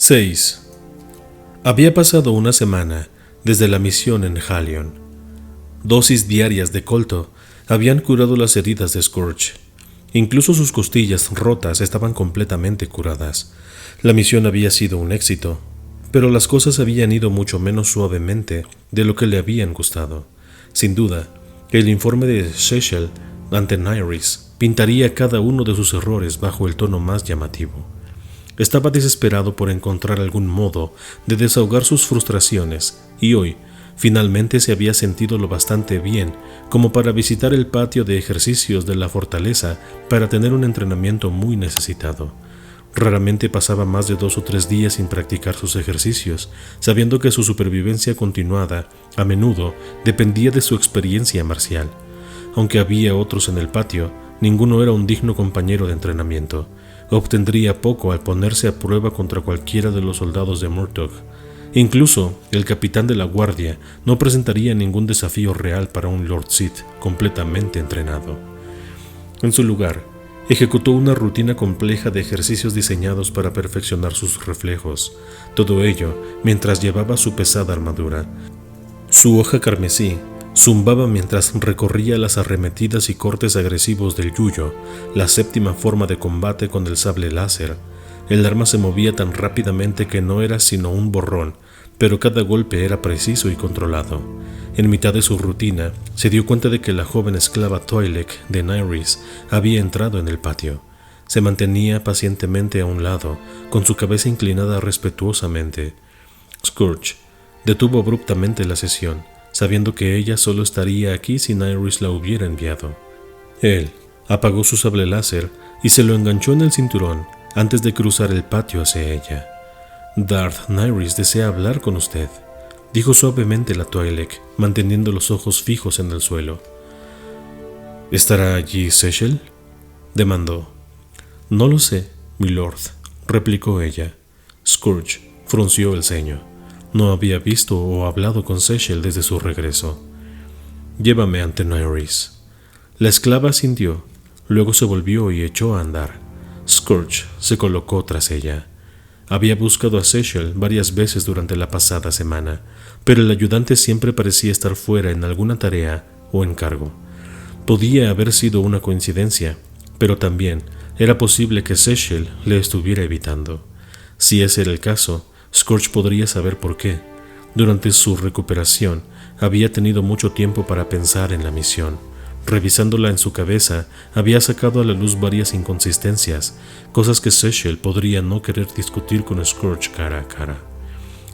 6. Había pasado una semana desde la misión en Halion. Dosis diarias de colto habían curado las heridas de Scourge. Incluso sus costillas rotas estaban completamente curadas. La misión había sido un éxito, pero las cosas habían ido mucho menos suavemente de lo que le habían gustado. Sin duda, el informe de Seychelles ante Nyris pintaría cada uno de sus errores bajo el tono más llamativo. Estaba desesperado por encontrar algún modo de desahogar sus frustraciones y hoy, finalmente se había sentido lo bastante bien como para visitar el patio de ejercicios de la fortaleza para tener un entrenamiento muy necesitado. Raramente pasaba más de 2 o 3 días sin practicar sus ejercicios, sabiendo que su supervivencia continuada a menudo dependía de su experiencia marcial. Aunque había otros en el patio, ninguno era un digno compañero de entrenamiento. Obtendría poco al ponerse a prueba contra cualquiera de los soldados de Murtagh. Incluso el capitán de la guardia no presentaría ningún desafío real para un Lord Sith completamente entrenado. En su lugar, ejecutó una rutina compleja de ejercicios diseñados para perfeccionar sus reflejos, todo ello mientras llevaba su pesada armadura. Su hoja carmesí zumbaba mientras recorría las arremetidas y cortes agresivos del yuyo, la séptima forma de combate con el sable láser. El arma se movía tan rápidamente que no era sino un borrón, pero cada golpe era preciso y controlado. En mitad de su rutina, se dio cuenta de que la joven esclava Twi'lek de Nyris había entrado en el patio. Se mantenía pacientemente a un lado, con su cabeza inclinada respetuosamente. Scourge detuvo abruptamente la sesión, sabiendo que ella solo estaría aquí si Nyris la hubiera enviado. Él apagó su sable láser y se lo enganchó en el cinturón antes de cruzar el patio hacia ella. «Darth Nyris desea hablar con usted», dijo suavemente la Twi'lek, manteniendo los ojos fijos en el suelo. «¿Estará allí Seychelles?», demandó. «No lo sé, milord», replicó ella. Scourge frunció el ceño. No había visto o hablado con Seychelles desde su regreso. «Llévame ante Nyris». La esclava asintió, luego se volvió y echó a andar. Scourge se colocó tras ella. Había buscado a Seychelles varias veces durante la pasada semana, pero el ayudante siempre parecía estar fuera en alguna tarea o encargo. Podía haber sido una coincidencia, pero también era posible que Seychelles le estuviera evitando. Si ese era el caso, Scourge podría saber por qué. Durante su recuperación, había tenido mucho tiempo para pensar en la misión. Revisándola en su cabeza, había sacado a la luz varias inconsistencias, cosas que Seychelles podría no querer discutir con Scourge cara a cara.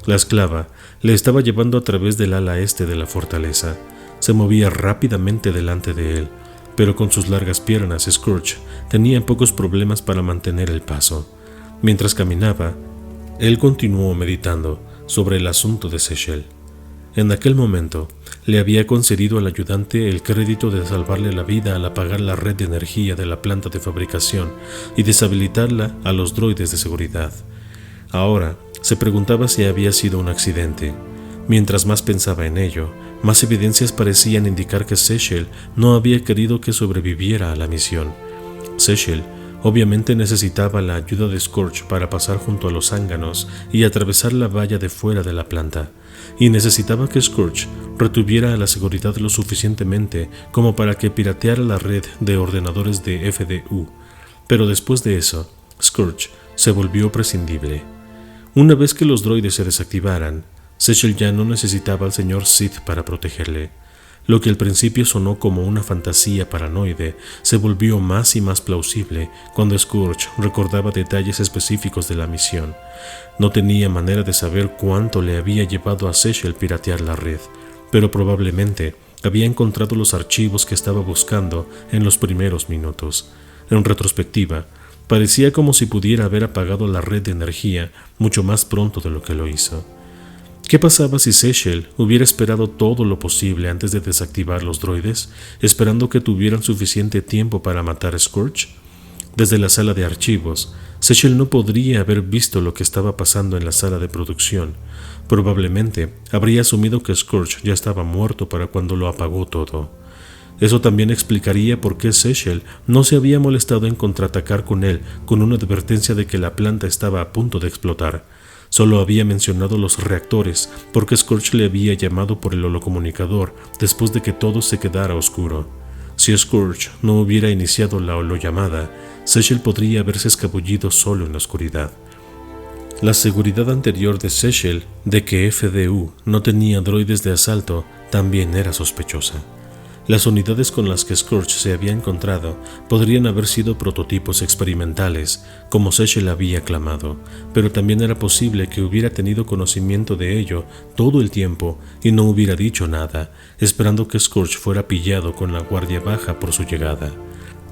La esclava le estaba llevando a través del ala este de la fortaleza. Se movía rápidamente delante de él, pero con sus largas piernas Scourge tenía pocos problemas para mantener el paso. Mientras caminaba, él continuó meditando sobre el asunto de Seychelles. En aquel momento, le había concedido al ayudante el crédito de salvarle la vida al apagar la red de energía de la planta de fabricación y deshabilitarla a los droides de seguridad. Ahora, se preguntaba si había sido un accidente. Mientras más pensaba en ello, más evidencias parecían indicar que Seychelles no había querido que sobreviviera a la misión. Seychelles obviamente necesitaba la ayuda de Scourge para pasar junto a los zánganos y atravesar la valla de fuera de la planta, y necesitaba que Scourge retuviera a la seguridad lo suficientemente como para que pirateara la red de ordenadores de FDU. Pero después de eso, Scourge se volvió prescindible. Una vez que los droides se desactivaran, Seychelles ya no necesitaba al señor Sith para protegerle. Lo que al principio sonó como una fantasía paranoide se volvió más y más plausible cuando Scourge recordaba detalles específicos de la misión. No tenía manera de saber cuánto le había llevado a Seychelles piratear la red, pero probablemente había encontrado los archivos que estaba buscando en los primeros minutos. En retrospectiva, parecía como si pudiera haber apagado la red de energía mucho más pronto de lo que lo hizo. ¿Qué pasaba si Seychelles hubiera esperado todo lo posible antes de desactivar los droides, esperando que tuvieran suficiente tiempo para matar a Scourge? Desde la sala de archivos, Seychelles no podría haber visto lo que estaba pasando en la sala de producción. Probablemente habría asumido que Scourge ya estaba muerto para cuando lo apagó todo. Eso también explicaría por qué Seychelles no se había molestado en contraatacar con él con una advertencia de que la planta estaba a punto de explotar. Solo había mencionado los reactores porque Scorch le había llamado por el holocomunicador después de que todo se quedara oscuro. Si Scorch no hubiera iniciado la holollamada, Sechel podría haberse escabullido solo en la oscuridad. La seguridad anterior de Sechel de que FDU no tenía droides de asalto también era sospechosa. Las unidades con las que Scorch se había encontrado podrían haber sido prototipos experimentales, como Sechel había clamado, pero también era posible que hubiera tenido conocimiento de ello todo el tiempo y no hubiera dicho nada, esperando que Scorch fuera pillado con la guardia baja por su llegada.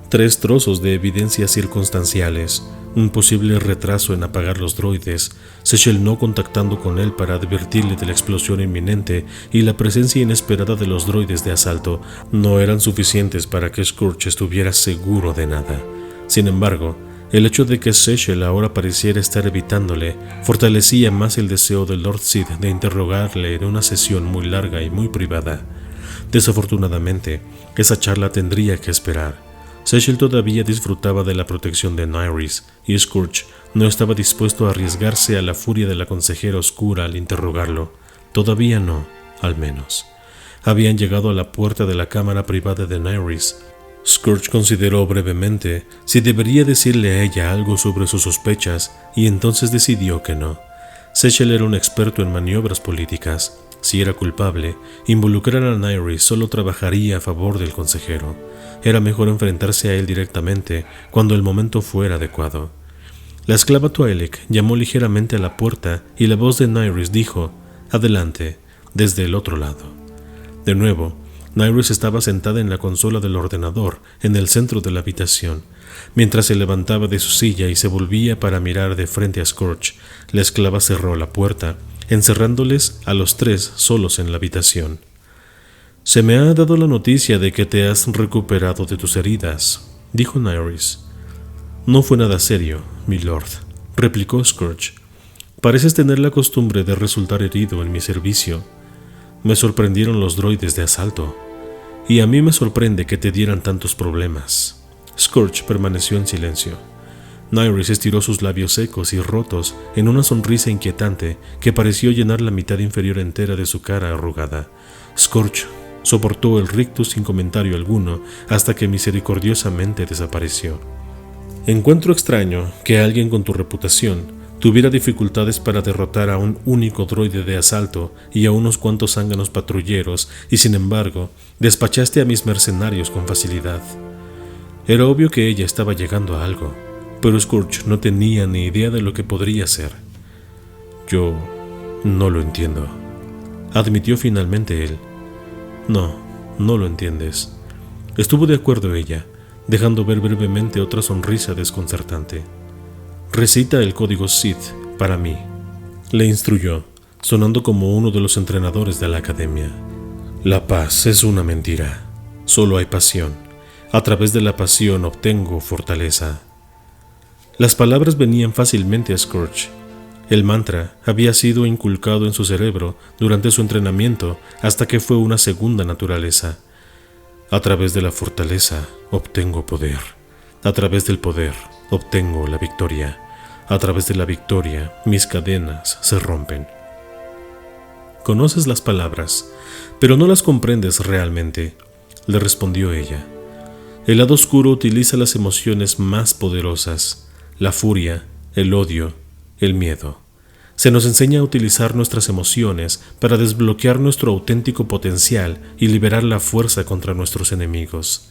3 trozos de evidencias circunstanciales, un posible retraso en apagar los droides, Sechel no contactando con él para advertirle de la explosión inminente y la presencia inesperada de los droides de asalto no eran suficientes para que Scorch estuviera seguro de nada. Sin embargo, el hecho de que Sechel ahora pareciera estar evitándole fortalecía más el deseo de Lord Sid de interrogarle en una sesión muy larga y muy privada. Desafortunadamente, esa charla tendría que esperar. Sechel todavía disfrutaba de la protección de Nyriss, y Scorch no estaba dispuesto a arriesgarse a la furia de la consejera oscura al interrogarlo. Todavía no, al menos. Habían llegado a la puerta de la cámara privada de Nyriss. Scorch consideró brevemente si debería decirle a ella algo sobre sus sospechas, y entonces decidió que no. Sechel era un experto en maniobras políticas. Si era culpable, involucrar a Nyriss solo trabajaría a favor del consejero. Era mejor enfrentarse a él directamente cuando el momento fuera adecuado. La esclava Twi'lek llamó ligeramente a la puerta y la voz de Nyriss dijo: «Adelante», desde el otro lado. De nuevo, Nyriss estaba sentada en la consola del ordenador en el centro de la habitación. Mientras se levantaba de su silla y se volvía para mirar de frente a Scorch, la esclava cerró la puerta, encerrándoles a los 3 solos en la habitación. «Se me ha dado la noticia de que te has recuperado de tus heridas», dijo Nyriss. «No fue nada serio, milord», replicó Scorch. «Pareces tener la costumbre de resultar herido en mi servicio. Me sorprendieron los droides de asalto, y a mí me sorprende que te dieran tantos problemas». Scorch permaneció en silencio. Nyriss estiró sus labios secos y rotos en una sonrisa inquietante que pareció llenar la mitad inferior entera de su cara arrugada. Scorch soportó el rictus sin comentario alguno hasta que misericordiosamente desapareció. «Encuentro extraño que alguien con tu reputación tuviera dificultades para derrotar a un único droide de asalto y a unos cuantos zánganos patrulleros, y sin embargo, despachaste a mis mercenarios con facilidad». Era obvio que ella estaba llegando a algo, pero Scorch no tenía ni idea de lo que podría ser. «Yo no lo entiendo», admitió finalmente él. No lo entiendes. Estuvo de acuerdo ella, dejando ver brevemente otra sonrisa desconcertante. «Recita el código Sith para mí», le instruyó, sonando como uno de los entrenadores de la academia. «La paz es una mentira. Solo hay pasión. A través de la pasión obtengo fortaleza». Las palabras venían fácilmente a Scorch. El mantra había sido inculcado en su cerebro durante su entrenamiento hasta que fue una segunda naturaleza. A través de la fortaleza obtengo poder. A través del poder obtengo la victoria. A través de la victoria mis cadenas se rompen. «Conoces las palabras, pero no las comprendes realmente», le respondió ella. «El lado oscuro utiliza las emociones más poderosas, la furia, el odio, el miedo. Se nos enseña a utilizar nuestras emociones para desbloquear nuestro auténtico potencial y liberar la fuerza contra nuestros enemigos».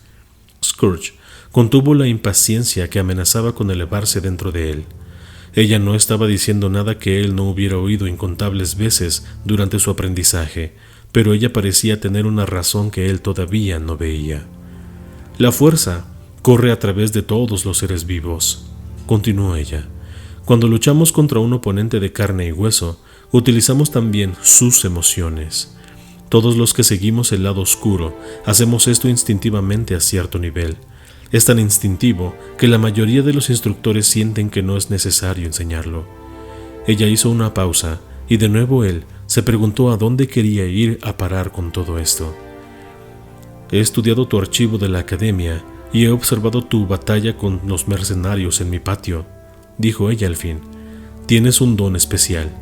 Scorch contuvo la impaciencia que amenazaba con elevarse dentro de él. Ella no estaba diciendo nada que él no hubiera oído incontables veces durante su aprendizaje, pero ella parecía tener una razón que él todavía no veía. «La fuerza corre a través de todos los seres vivos», continuó ella. «Cuando luchamos contra un oponente de carne y hueso, utilizamos también sus emociones. Todos los que seguimos el lado oscuro hacemos esto instintivamente a cierto nivel. Es tan instintivo que la mayoría de los instructores sienten que no es necesario enseñarlo». Ella hizo una pausa y de nuevo él se preguntó a dónde quería ir a parar con todo esto. «He estudiado tu archivo de la academia y he observado tu batalla con los mercenarios en mi patio», dijo ella al fin. Tienes un don especial.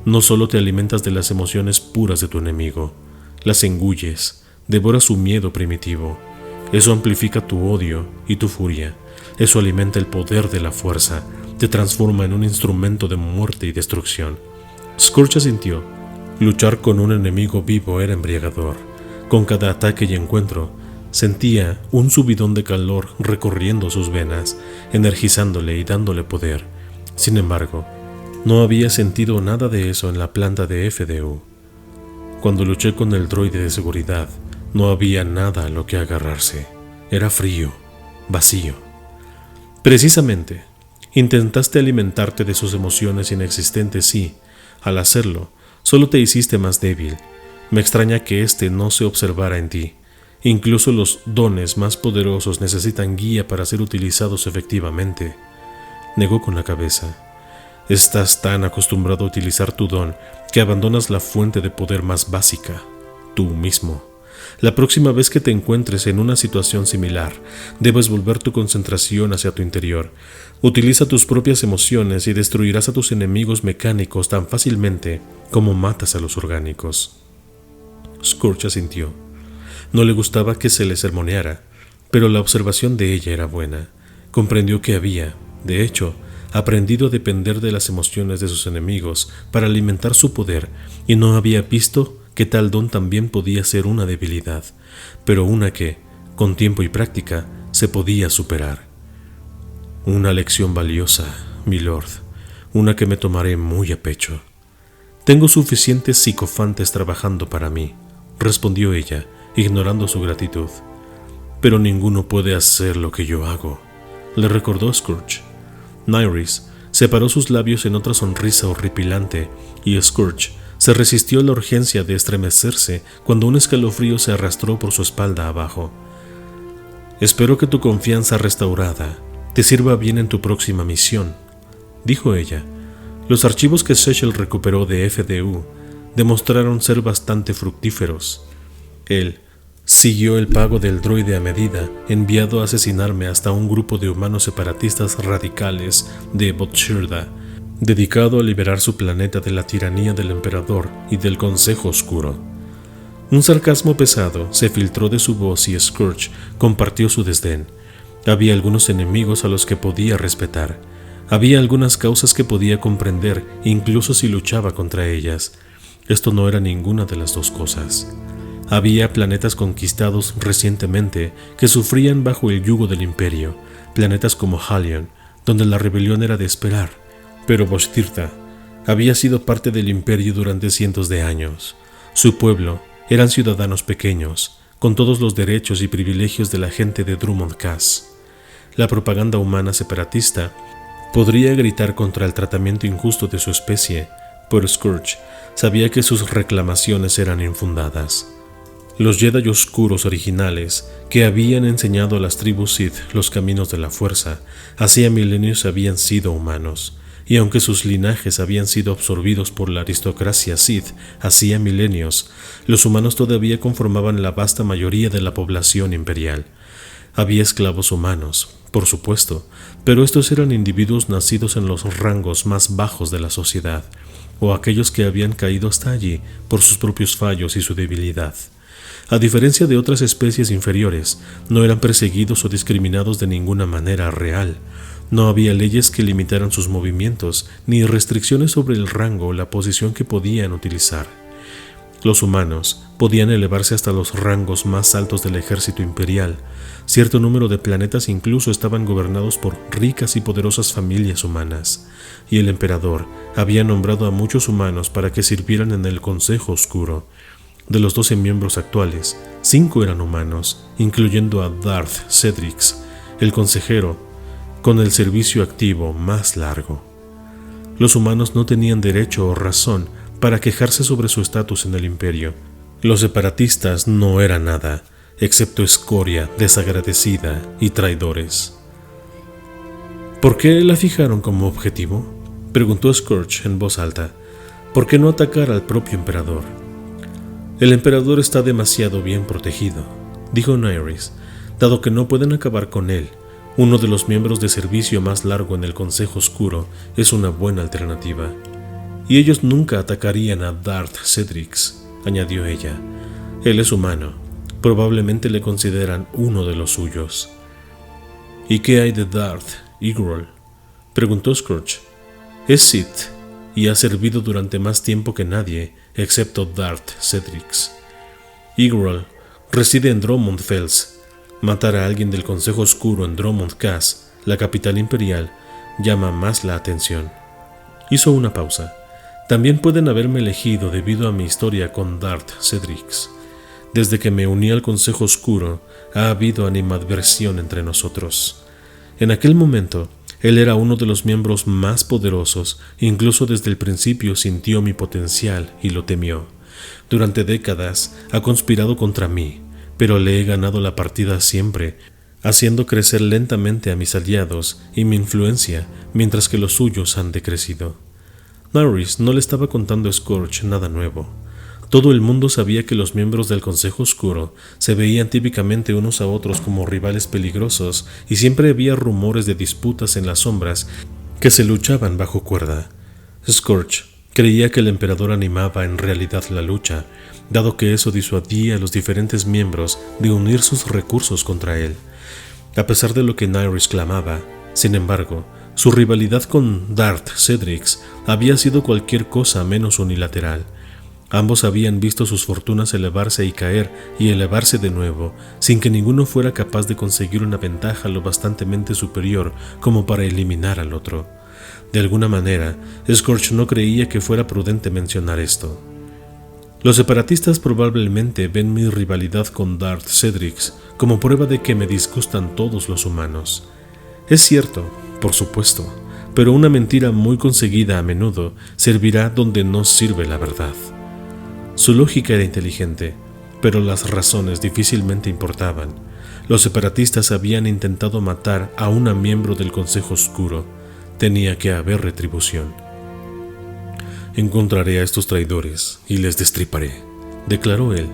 No solo te alimentas de las emociones puras de tu enemigo, las engulles, devoras su miedo primitivo. Eso amplifica tu odio y tu furia. Eso alimenta el poder de la fuerza, te transforma en un instrumento de muerte y destrucción. Scourge asintió. Luchar con un enemigo vivo era embriagador. Con cada ataque y encuentro, sentía un subidón de calor recorriendo sus venas, energizándole y dándole poder. Sin embargo, no había sentido nada de eso en la planta de FDU. Cuando luché con el droide de seguridad, no había nada a lo que agarrarse. Era frío, vacío. Precisamente, intentaste alimentarte de sus emociones inexistentes y, al hacerlo, solo te hiciste más débil. Me extraña que éste no se observara en ti. Incluso los dones más poderosos necesitan guía para ser utilizados efectivamente. Negó con la cabeza. Estás tan acostumbrado a utilizar tu don que abandonas la fuente de poder más básica, tú mismo. La próxima vez que te encuentres en una situación similar, debes volver tu concentración hacia tu interior. Utiliza tus propias emociones y destruirás a tus enemigos mecánicos tan fácilmente como matas a los orgánicos. Scourge asintió. No le gustaba que se le sermoneara, pero la observación de ella era buena. Comprendió que había, de hecho, aprendido a depender de las emociones de sus enemigos para alimentar su poder y no había visto que tal don también podía ser una debilidad, pero una que, con tiempo y práctica, se podía superar. Una lección valiosa, milord, una que me tomaré muy a pecho. Tengo suficientes psicofantes trabajando para mí, respondió ella, ignorando su gratitud. Pero ninguno puede hacer lo que yo hago, le recordó Scourge. Nyris separó sus labios en otra sonrisa horripilante y Scourge se resistió a la urgencia de estremecerse cuando un escalofrío se arrastró por su espalda abajo. Espero que tu confianza restaurada te sirva bien en tu próxima misión, dijo ella. Los archivos que Shechel recuperó de FDU demostraron ser bastante fructíferos. Él siguió el pago del droide a medida enviado a asesinarme hasta un grupo de humanos separatistas radicales de Botshirda, dedicado a liberar su planeta de la tiranía del emperador y del Consejo Oscuro. Un sarcasmo pesado se filtró de su voz y Scourge compartió su desdén. Había algunos enemigos a los que podía respetar. Había algunas causas que podía comprender, incluso si luchaba contra ellas. Esto no era ninguna de las dos cosas. Había planetas conquistados recientemente que sufrían bajo el yugo del Imperio, planetas como Halion, donde la rebelión era de esperar, pero Bostirta había sido parte del Imperio durante cientos de años. Su pueblo eran ciudadanos pequeños, con todos los derechos y privilegios de la gente de Drummond Cass. La propaganda humana separatista podría gritar contra el tratamiento injusto de su especie, pero Scourge sabía que sus reclamaciones eran infundadas. Los Jedi oscuros originales, que habían enseñado a las tribus Sith los caminos de la fuerza, hacía milenios habían sido humanos, y aunque sus linajes habían sido absorbidos por la aristocracia Sith hacía milenios, los humanos todavía conformaban la vasta mayoría de la población imperial. Había esclavos humanos, por supuesto, pero estos eran individuos nacidos en los rangos más bajos de la sociedad, o aquellos que habían caído hasta allí por sus propios fallos y su debilidad. A diferencia de otras especies inferiores, no eran perseguidos o discriminados de ninguna manera real. No había leyes que limitaran sus movimientos, ni restricciones sobre el rango o la posición que podían utilizar. Los humanos podían elevarse hasta los rangos más altos del ejército imperial. Cierto número de planetas incluso estaban gobernados por ricas y poderosas familias humanas, y el emperador había nombrado a muchos humanos para que sirvieran en el Consejo Oscuro. De los 12 miembros actuales, 5 eran humanos, incluyendo a Darth Cedrix, el consejero, con el servicio activo más largo. Los humanos no tenían derecho o razón para quejarse sobre su estatus en el Imperio. Los separatistas no eran nada, excepto escoria desagradecida y traidores. ¿Por qué la fijaron como objetivo?, preguntó Scourge en voz alta. ¿Por qué no atacar al propio emperador? El emperador está demasiado bien protegido, dijo Nyris, dado que no pueden acabar con él. Uno de los miembros de servicio más largo en el Consejo Oscuro es una buena alternativa. Y ellos nunca atacarían a Darth Cedrix, añadió ella. Él es humano. Probablemente le consideran uno de los suyos. ¿Y qué hay de Darth Igral?, preguntó Scrooge. Es Sith y ha servido durante más tiempo que nadie, excepto Darth Cedrix. Igral reside en Drummond Fells. Matar a alguien del Consejo Oscuro en Drummond Cass, la capital imperial, llama más la atención. Hizo una pausa. También pueden haberme elegido debido a mi historia con Darth Cedrix. Desde que me uní al Consejo Oscuro, ha habido animadversión entre nosotros. En aquel momento, él era uno de los miembros más poderosos, incluso desde el principio sintió mi potencial y lo temió. Durante décadas ha conspirado contra mí, pero le he ganado la partida siempre, haciendo crecer lentamente a mis aliados y mi influencia, mientras que los suyos han decrecido. Nyriss no le estaba contando a Scourge nada nuevo. Todo el mundo sabía que los miembros del Consejo Oscuro se veían típicamente unos a otros como rivales peligrosos y siempre había rumores de disputas en las sombras que se luchaban bajo cuerda. Scourge creía que el emperador animaba en realidad la lucha, dado que eso disuadía a los diferentes miembros de unir sus recursos contra él. A pesar de lo que Nyriss clamaba, sin embargo, su rivalidad con Darth Cedrix había sido cualquier cosa menos unilateral. Ambos habían visto sus fortunas elevarse y caer y elevarse de nuevo, sin que ninguno fuera capaz de conseguir una ventaja lo bastantemente superior como para eliminar al otro. De alguna manera, Scourge no creía que fuera prudente mencionar esto. Los separatistas probablemente ven mi rivalidad con Darth Cedrix como prueba de que me disgustan todos los humanos. Es cierto, por supuesto, pero una mentira muy conseguida a menudo servirá donde no sirve la verdad. Su lógica era inteligente, pero las razones difícilmente importaban. Los separatistas habían intentado matar a una miembro del Consejo Oscuro. Tenía que haber retribución. Encontraré a estos traidores y les destriparé, declaró él.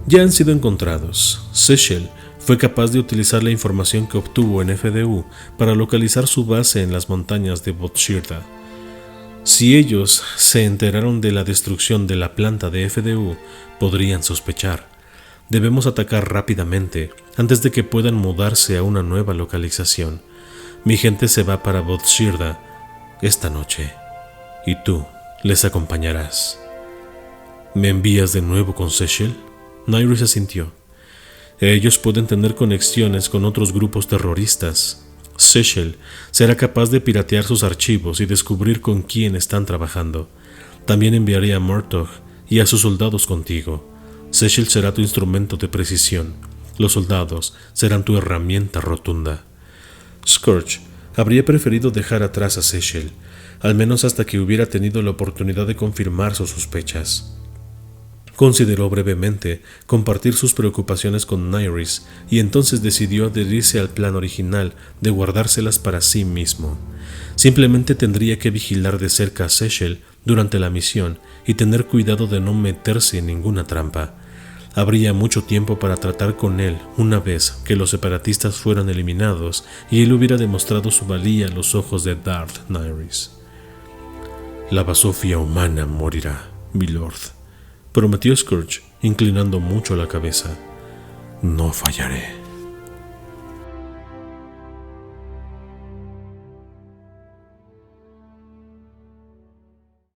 Ya han sido encontrados. Sechel fue capaz de utilizar la información que obtuvo en FDU para localizar su base en las montañas de Botshirda. Si ellos se enteraron de la destrucción de la planta de FDU, podrían sospechar. Debemos atacar rápidamente, antes de que puedan mudarse a una nueva localización. Mi gente se va para Botshirda esta noche, y tú les acompañarás. ¿Me envías de nuevo con Sechel? Nyriss asintió. Ellos pueden tener conexiones con otros grupos terroristas. Sechel será capaz de piratear sus archivos y descubrir con quién están trabajando. También enviaré a Murtagh y a sus soldados contigo. Sechel será tu instrumento de precisión. Los soldados serán tu herramienta rotunda. Scourge habría preferido dejar atrás a Sechel, al menos hasta que hubiera tenido la oportunidad de confirmar sus sospechas. Consideró brevemente compartir sus preocupaciones con Nyriss y entonces decidió adherirse al plan original de guardárselas para sí mismo. Simplemente tendría que vigilar de cerca a Sechel durante la misión y tener cuidado de no meterse en ninguna trampa. Habría mucho tiempo para tratar con él una vez que los separatistas fueran eliminados y él hubiera demostrado su valía a los ojos de Darth Nyriss. La basofia humana morirá, milord, prometió Scourge, inclinando mucho la cabeza. No fallaré.